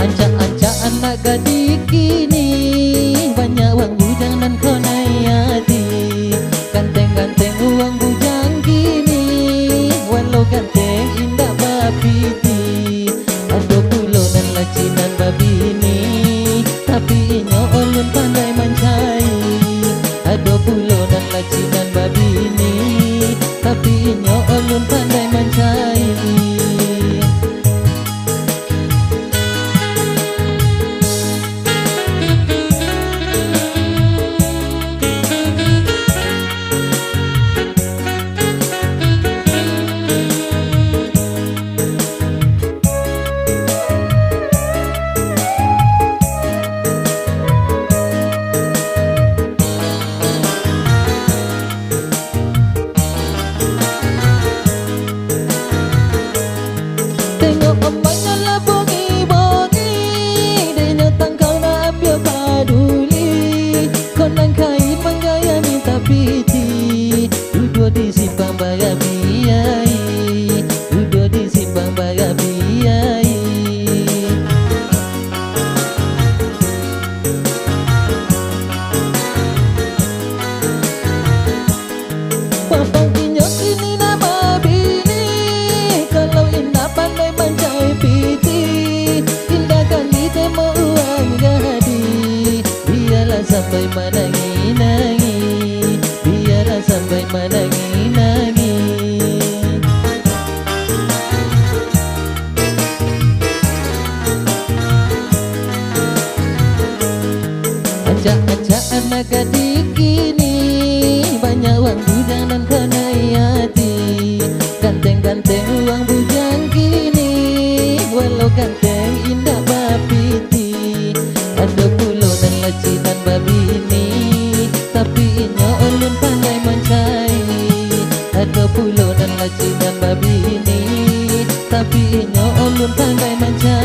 Ancak-ancak anak gadis kini banyak uang bujang dan konayati. Ganteng-ganteng uang bujang kini, walau ganteng indah babiti. Ada pulau dan lacinan babini, tapi inyo ulun pandai mancai. Ada pulau dan lacinan babini, tapi inyo ulun pandai mancai. Tengok ombaknya lah bongi-bongi, dia tangkau nak ambil paduli. Konang kait menggaya minta piti, duduk di simpang bayar biai, duduk di simpang bayar biai. Papang inyo kini nama bini, kalau indah pandai mancai piti, tindakan kita mau uang jadi. Biarlah sampai menangi-nangi, biarlah sampai menangi-nangi. Ajak-ajak anak gadis kini banyak uang bujang dan konayati. Ganteng-ganteng uang bujang kini, walau ganteng indah babiti. Ada pulau dan lacinan babini, tapi inyo ulun pandai mancai. Ada pulau dan lacinan babini, tapi inyo ulun pandai mancai.